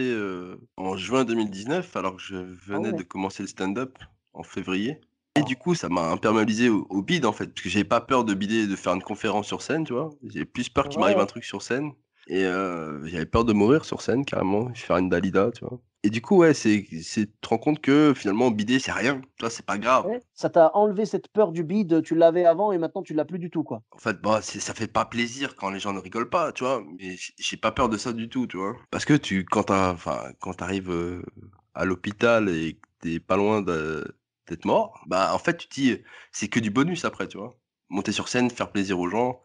en juin 2019 alors que je Ah venais de ouais, commencer le stand-up en février et ah, du coup, ça m'a imperméabilisé au bide, en fait, parce que j'avais pas peur de bider, de faire une conférence sur scène, tu vois? J'avais plus peur qu'il ouais, m'arrive un ouais. truc sur scène et j'avais peur de mourir sur scène carrément, faire une dalida, tu vois? Et du coup, ouais, c'est tu te rends compte que finalement bider, c'est rien, tu vois? C'est pas grave. Ouais, ça t'a enlevé cette peur du bide, tu l'avais avant et maintenant tu l'as plus du tout, quoi. En fait, bah, ça fait pas plaisir quand les gens ne rigolent pas, tu vois? Mais j'ai pas peur de ça du tout, tu vois? Parce que quand tu arrives, à l'hôpital et que tu es pas loin d'être mort, bah, en fait, tu te dis, c'est que du bonus après, tu vois? Monter sur scène, faire plaisir aux gens,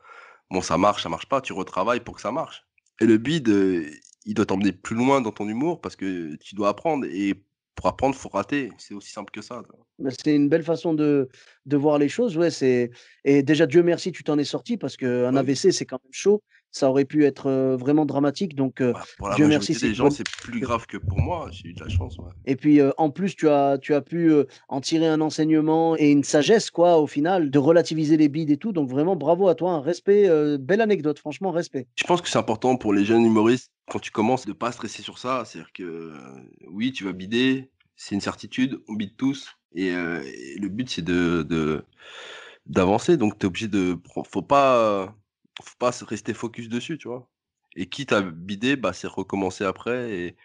bon ça marche pas, tu retravailles pour que ça marche. Et le bide, il doit t'emmener plus loin dans ton humour parce que tu dois apprendre et pour apprendre, faut rater. C'est aussi simple que ça, tu vois? Bah, c'est une belle façon de voir les choses, ouais, et déjà Dieu merci tu t'en es sorti parce qu'un Bah oui. AVC c'est quand même chaud. Ça aurait pu être, vraiment dramatique, donc Bah, pour la Dieu merci, majorité c'est des une gens, bonne c'est plus grave que pour moi. J'ai eu de la chance, ouais. et puis, en plus tu as pu, en tirer un enseignement et une sagesse quoi au final, de relativiser les bides et tout, donc vraiment bravo à toi, un respect, belle anecdote, franchement respect. Je pense que c'est important pour les jeunes humoristes, quand tu commences, de pas stresser sur ça. C'est-à-dire que, oui, tu vas bider, c'est une certitude, on bide tous et le but, c'est de d'avancer. Donc tu es obligé de faut pas se rester focus dessus, tu vois? Et quitte à bider, bah, c'est recommencer après et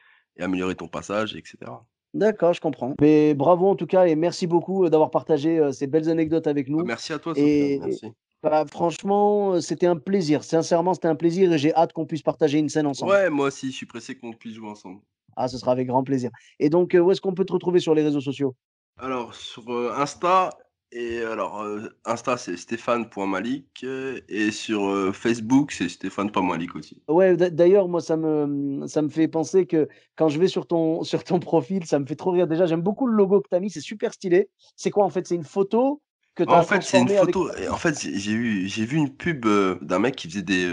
améliorer ton passage et cetera. D'accord, je comprends. Mais bravo en tout cas et merci beaucoup, d'avoir partagé, ces belles anecdotes avec Bah, nous, merci à toi, Sofiane, et merci. bah, franchement, c'était un plaisir. Sincèrement, c'était un plaisir et j'ai hâte qu'on puisse partager une scène ensemble. Ouais, moi aussi, je suis pressé qu'on puisse jouer ensemble. Ah, ce sera avec grand plaisir, et donc, où est-ce qu'on peut te retrouver sur les réseaux sociaux? Alors sur, Insta et alors, Insta c'est stéphane.malik, et sur, Facebook c'est stéphane.malik aussi. Ouais, d'ailleurs, moi, ça me fait penser que quand je vais sur ton sur ton profil, ça me fait trop rire. Déjà, j'aime beaucoup le logo que tu as mis, c'est super stylé. C'est quoi, en fait? C'est une photo que tu En as fait, c'est une transformée avec photo ta et en bouche? fait, j'ai vu une pub, d'un mec qui faisait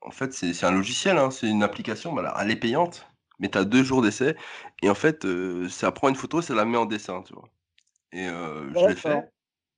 en fait, c'est un logiciel, hein, c'est une application, mais alors elle est payante, mais tu as 2 jours d'essai et en fait, ça prend une photo, ça la met en dessin, tu vois? Et je l'ai D'accord. fait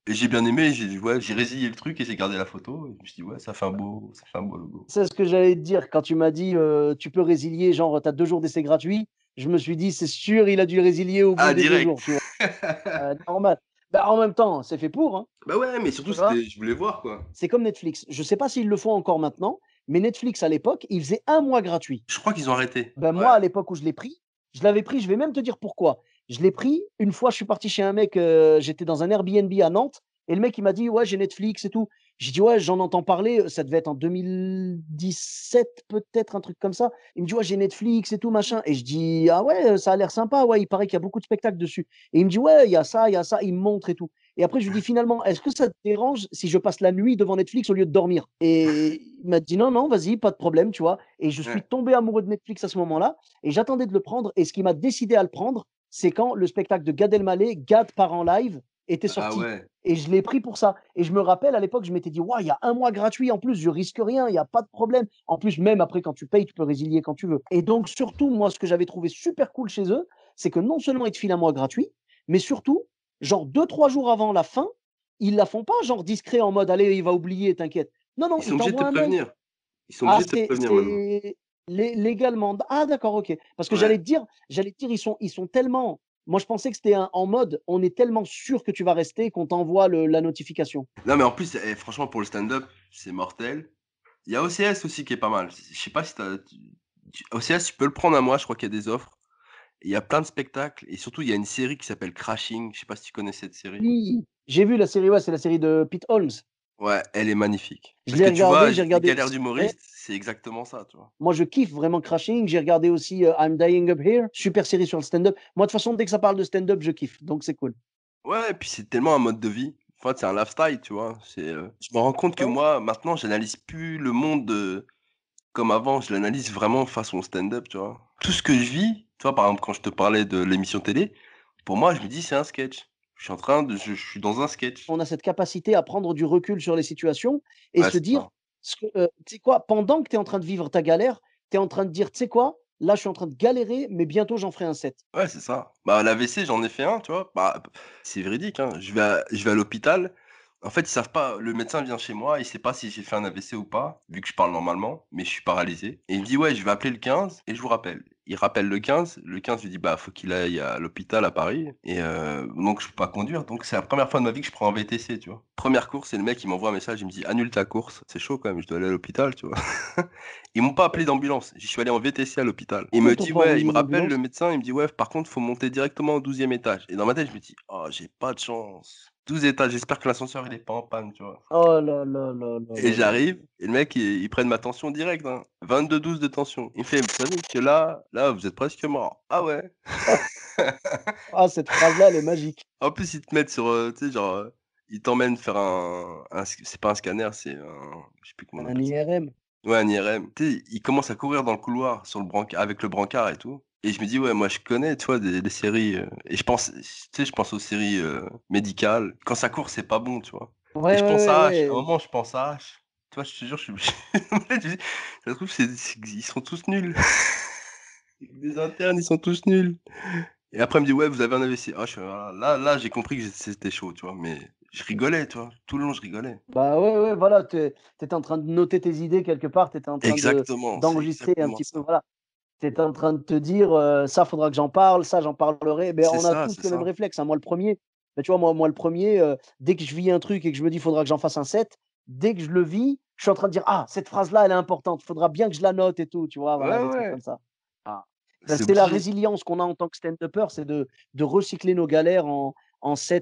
et j'ai bien aimé, j'ai résilié le truc et j'ai gardé la photo et je me suis dit: «Ouais, ça fait un beau logo». C'est ce que j'allais te dire quand tu m'as dit, «Tu peux résilier, genre, tu as 2 jours d'essai gratuit». Je me suis dit: «C'est sûr, il a dû le résilier au bout Ah des 2 direct! jours», tu vois? Normal. Bah, en même temps, c'est fait pour, hein, Bah ouais, mais surtout tu vois? je voulais voir, quoi. C'est comme Netflix. Je sais pas s'ils le font encore maintenant, mais Netflix à l'époque, ils faisaient un mois gratuit. Je crois qu'ils ont arrêté. Ben, Ouais. moi, à l'époque où je l'ai pris, je l'avais pris, je vais même te dire pourquoi. Je l'ai pris, une fois, je suis parti chez un mec, j'étais dans un Airbnb à Nantes et le mec, il m'a dit: «Ouais, j'ai Netflix et tout». J'ai dit: «Ouais, j'en entends parler», ça devait être en 2017 peut-être, un truc comme ça. Il me dit: «Ouais, j'ai Netflix et tout machin» et je dis: «Ah ouais, ça a l'air sympa, ouais, il paraît qu'il y a beaucoup de spectacles dessus» et il me dit: «Ouais, il y a ça», il me montre et tout et après je lui dis: «Finalement, est-ce que ça te dérange si je passe la nuit devant Netflix au lieu de dormir?» et il m'a dit: «Non, non, vas-y, pas de problème», tu vois? Et je suis Ouais. tombé amoureux de Netflix à ce moment-là et j'attendais de le prendre et ce qui m'a décidé à le prendre, c'est quand le spectacle de Gad Elmaleh, Gad part en live, était Ah sorti ouais. et je l'ai pris pour ça et je me rappelle à l'époque, je m'étais dit: «Waouh, il y a un mois gratuit en plus, je risque rien, il y a pas de problème». En plus, même après quand tu payes, tu peux résilier quand tu veux et donc surtout, moi, ce que j'avais trouvé super cool chez eux, c'est que non seulement ils te filent un mois gratuit, mais surtout, genre 2 3 jours avant la fin, ils la font pas genre discret en mode: «Allez, il va oublier, t'inquiète». Non, non, Ils ils sont obligés de te t'envoient un mail. prévenir. Ils sont Ah, obligés de te prévenir maintenant. c'est légalement ah d'accord, OK. Parce que Ouais. j'allais te dire ils sont tellement moi je pensais que c'était un en mode, on est tellement sûr que tu vas rester qu'on t'envoie le la notification. Non, mais en plus, franchement, pour le stand-up, c'est mortel. Il y a OCS aussi qui est pas mal. Je sais pas si OCS, tu peux le prendre à moi, je crois qu'il y a des offres. Il y a plein de spectacles et surtout, il y a une série qui s'appelle Crashing. Je sais pas si tu connais cette série? Oui, j'ai vu la série, ouais, c'est la série de Pete Holmes. Ouais, elle est magnifique. Je Parce l'ai que tu vois, regardé, j'ai les regardé galères aussi ouais, d'humoristes, c'est exactement ça, tu vois? moi je kiffe vraiment Crashing, j'ai regardé aussi, I'm Dying Up Here, super série sur le stand-up. Moi de toute façon, dès que ça parle de stand-up, je kiffe, donc c'est cool. Ouais, et puis c'est tellement un mode de vie. En fait, c'est un lifestyle, tu vois? Je me rends compte que Ouais, ouais. moi, maintenant, j'analyse plus le monde, comme avant, je l'analyse vraiment façon stand-up, tu vois? Tout ce que je vis, tu vois, par exemple, quand je te parlais de l'émission télé, pour moi, je me dis: «C'est un sketch». Je suis dans un sketch. On a cette capacité à prendre du recul sur les situations et Ouais, se c'est dire ça. ce que, tu sais quoi? Pendant que tu es en train de vivre ta galère, tu es en train de dire: «Tu sais quoi? Là, je suis en train de galérer, mais bientôt j'en ferai un 7». Ouais, c'est ça. Bah, l'AVC, j'en ai fait un, tu vois? Bah, c'est véridique, hein. Je vais à l'hôpital. En fait, ils savent pas, le médecin vient chez moi, il sait pas si j'ai fait un AVC ou pas, vu que je parle normalement, mais je suis paralysé et il me dit: «Ouais, je vais appeler le 15 et je vous rappelle». Il rappelle le 15 lui dit: «Bah, faut qu'il aille à l'hôpital à Paris» et donc je peux pas conduire, donc c'est la première fois de ma vie que je prends un VTC, tu vois? Première course et le mec, il m'envoie un message, il me dit: «Annule ta course». C'est chaud quand même, je dois aller à l'hôpital, tu vois? Ils m'ont pas appelé d'ambulance, j'y suis allé en VTC à l'hôpital. Il Pourquoi me ils t'ont dit: pas «Ouais», il envoyé me une rappelle le ambulance? médecin, il me dit: «Ouais, par contre, faut monter directement au 12e étage» et dans ma tête, je me dis: «Oh, j'ai pas de chance. 12 étages, j'espère que l'ascenseur, il est pas en panne», tu vois? Oh là là là là Et là là j'arrive là. et le mec, il prennent ma tension direct, hein, 22,12 de tension. Il me fait: «Vous savez que là, vous êtes presque mort». Ah ouais? Ah, cette phrase-là, elle est magique. En plus, ils te mettent sur, tu sais, genre, ils t'emmènent faire c'est pas un scanner, c'est je sais plus comment on Un appelle ça. IRM. Ouais, un IRM. Tu sais, il commence à courir dans le couloir sur le brancard avec le brancard et tout et je me dis: «Ouais, moi je connais, tu vois, des séries, et je pense, tu sais, je pense aux séries, médicales. Quand ça court, c'est pas bon, tu vois? Et Ouais, je ouais, pense ouais, à H. À un ouais. moment, je pense à H. Tu vois, je te jure, je suis en fait, je me dis: «Ça se trouve, c'est ils sont tous nuls. Les internes, ils sont tous nuls» et après, il me dit: «Ouais, vous avez un AVC». Ah, je fais: «Ah là, j'ai compris que c'était chaud», tu vois? Mais je rigolais, tu vois? Tout le long, je rigolais. Bah, ouais, ouais, voilà, tu étais en train de noter tes idées quelque part, tu étais en train de Exactement, c'est d'enregistrer un exactement petit peu, ça. voilà. Tu étais en train de te dire, «Ça, faudra que j'en parle, ça, j'en parlerai». Beh, C'est on a ça, tous c'est le même ça. réflexe, hein. Moi, le premier. Mais tu vois, moi le premier, dès que je vis un truc et que je me dis: «Faudra que j'en fasse un 7», dès que je le vis, je suis en train de dire: «Ah, cette phrase-là, elle est importante, faudra bien que je la note et tout», tu vois? Voilà, Ouais, des trucs ouais, comme ça. Ah. Bah, c'est c'est la obligé. résilience qu'on a en tant que stand-upper, c'est de recycler nos galères en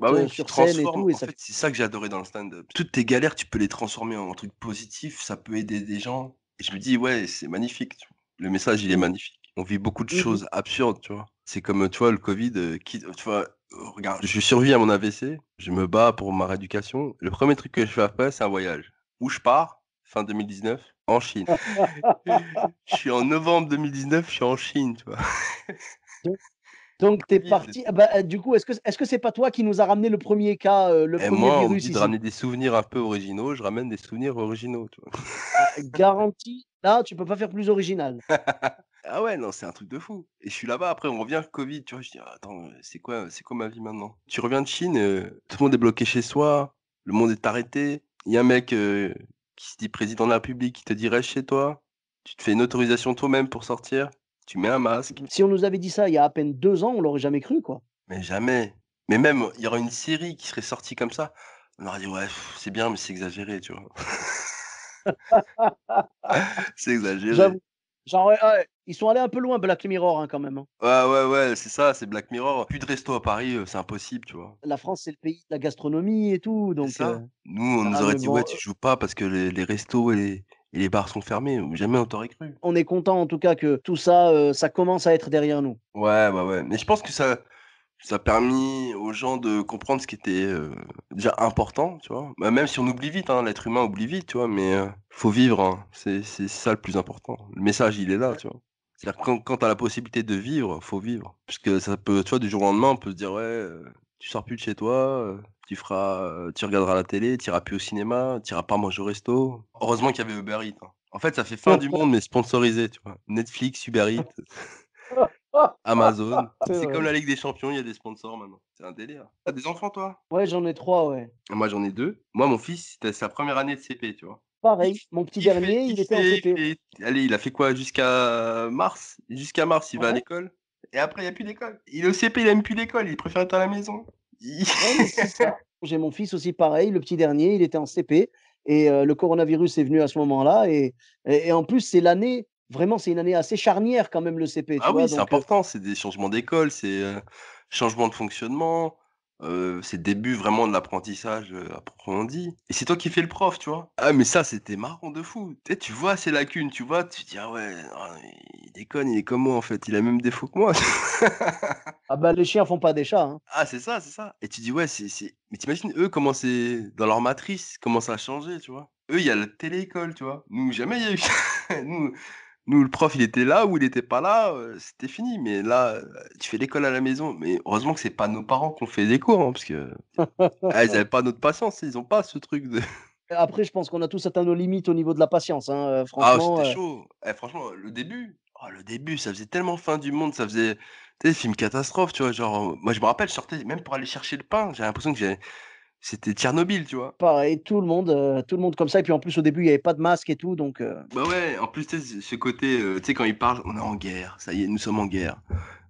Bah 7, oui, tu sur scène et transformes. tout et En ça fait, fait c'est ça que j'ai adoré dans le stand-up. Toutes tes galères, tu peux les transformer en trucs positifs, ça peut aider des gens et je me dis: «Ouais, c'est magnifique», tu vois? Le message, il est mmh. magnifique. On vit beaucoup de Mmh mh. choses absurdes, tu vois? C'est comme, tu vois, le covid, qui tu vois, regarde, je survis à mon AVC, je me bats pour ma rééducation. Le premier truc que je fais après, c'est un voyage. Où je pars, fin 2019, en Chine. Je suis en novembre 2019, je suis en Chine, tu vois? Donc donc tu es Covid. parti ah bah, du coup, est-ce que c'est pas toi qui nous a ramené le premier cas, le Et premier moi, on me virus dit de ici? ramener des souvenirs un peu originaux, je ramène des souvenirs originaux, tu vois? Ah, garantie, là, tu peux pas faire plus original. Ah ouais, non, c'est un truc de fou et je suis là-bas, après on revient, Covid, tu vois? Je dis: «Ah, attends, c'est quoi ma vie maintenant?» Tu reviens de Chine, tout le monde est bloqué chez soi, le monde est arrêté. Il y a un mec, qui se dit président de la République, qui te dit: «Reste chez toi». Tu te fais une autorisation toi-même pour sortir, tu mets un masque, Si on nous avait dit ça il y a à peine 2 ans, on l'aurait jamais cru, quoi. mais jamais. Mais même, il y aura une série qui serait sortie comme ça, on aurait dit: «Ouais, pff, c'est bien, mais c'est exagéré», tu vois? C'est exagéré. J'avoue. Genre, ouais, ouais, ils sont allés un peu loin, Black Mirror, hein, quand même, hein. Ouais, ouais, ouais, c'est ça, c'est Black Mirror. Plus de resto à Paris, c'est impossible, tu vois? La France, c'est le pays de la gastronomie et tout, C'est donc ça. Nous, on nous ah aurait mais dit: «Ouais, bon, tu joues pas parce que les restos et les bars sont fermés». Jamais on t'aurait cru. on est content en tout cas que tout ça, ça commence à être derrière nous. Ouais, ouais, ouais, mais je pense que ça a permis aux gens de comprendre ce qui était, déjà important, tu vois? Bah, même si on oublie vite, hein, l'être humain oublie vite, tu vois? Mais, faut vivre, hein, c'est ça le plus important. Le message, il est là, tu vois? C'est-à-dire quand tu as la possibilité de vivre, faut vivre. Parce que ça peut tu vois, du jour au lendemain, on peut se dire: «Ouais, tu sors plus de chez toi, tu regarderas la télé, tu iras plus au cinéma, tu iras pas manger au resto». Heureusement qu'il y avait Uber Eats, hein. En fait, ça fait fin du monde, mais sponsorisé, tu vois? Netflix, Uber Eats. Amazon. C'est C'est comme vrai. la Ligue des champions, il y a des sponsors maintenant. C'est un délire. Tu as des enfants toi? Ouais, j'en ai 3, ouais. Moi j'en ai 2. Moi mon fils, c'était sa première année de CP, tu vois? Pareil, mon petit dernier, il était en CP. Allez, il a fait quoi? Jusqu'à mars? Jusqu'à mars, il va à Ouais, l'école et après il y a plus d'école. Il est au CP, il aime plus l'école, il préfère être à la maison. Il ouais, mais c'est ça. J'ai mon fils aussi pareil, le petit dernier, il était en CP et le coronavirus est venu à ce moment-là et en plus, c'est l'année vraiment, c'est une année assez charnière quand même le CP, tu Ah vois? oui, c'est Donc important, c'est des changements d'école, c'est, changement de fonctionnement, c'est le début vraiment de l'apprentissage, à proprement dit et c'est toi qui fais le prof, tu vois? Ah mais ça, c'était marrant de fou. Tu sais, tu vois ses lacunes, tu vois? Tu te dis: «Ah ouais, ah il déconne, il est comme moi en fait, il a même défaut que moi». ah bah, les chiens font pas des chats, hein. Ah c'est ça et tu dis: «Ouais, c'est» mais tu imagines eux comment c'est dans leur matrice, comment ça a changé, tu vois? Eux, il y a la télé-école, tu vois? Nous, jamais il y a eu nous Nous, le prof, il était là ou il était pas là, c'était fini. Mais là, tu fais l'école à la maison. Mais heureusement que c'est pas nos parents qui ont fait des cours, hein, parce que ah, ils avaient pas notre patience, ils ont pas ce truc de Après, je pense qu'on a tous atteint nos limites au niveau de la patience, hein, ah, franchement, c'était chaud. Eh, franchement, le début, ça faisait tellement fin du monde, ça faisait, tu sais, film catastrophe, tu vois? Genre, moi, je me rappelle, je sortais même pour aller chercher le pain, j'avais l'impression que c'était Tchernobyl, tu vois? pareil, tout le monde comme ça et puis en plus au début, il y avait pas de masque et tout donc Bah, ouais, en plus, tu sais, ce côté, tu sais, quand ils parlent: «On est en guerre, ça y est, nous sommes en guerre».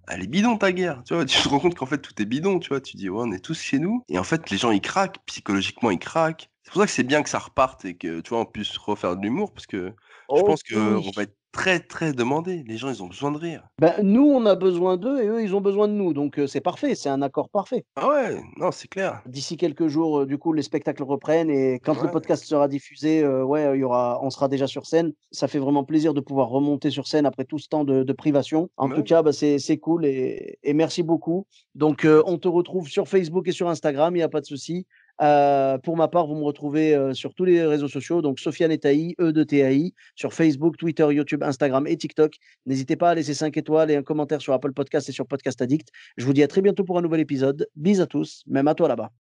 Elle est bidon ta guerre, tu vois? Tu te rends compte qu'en fait tout est bidon, tu vois? Tu dis: «Ouais, on est tous chez nous» et en fait les gens ils craquent, psychologiquement ils craquent. C'est pour ça que c'est bien que ça reparte et que, tu vois, on puisse refaire de l'humour parce que je oh pense oui! qu'on va être très, très demandés. Les gens ils ont besoin de rire. Ben, nous, on a besoin d'eux et eux, ils ont besoin de nous donc c'est parfait, c'est un accord parfait. Ah ouais, non, c'est clair. D'ici quelques jours, du coup, les spectacles reprennent et quand le Ouais, podcast sera diffusé, ouais, il y aura on sera déjà sur scène. Ça fait vraiment plaisir de pouvoir remonter sur scène après tout ce temps de privation. En bah, tout ouais, cas, bah, c'est cool et merci beaucoup. Donc, c'est on gentil. te retrouve sur Facebook et sur Instagram, il y a pas de souci. Pour ma part, vous me retrouvez, sur tous les réseaux sociaux, donc Sofiane Etaï, E-de-T-A-I, sur Facebook, Twitter, YouTube, Instagram et TikTok. N'hésitez pas à laisser 5 étoiles et un commentaire sur Apple Podcast et sur Podcast Addict. Je vous dis à très bientôt pour un nouvel épisode. Bis à tous, même à toi là-bas.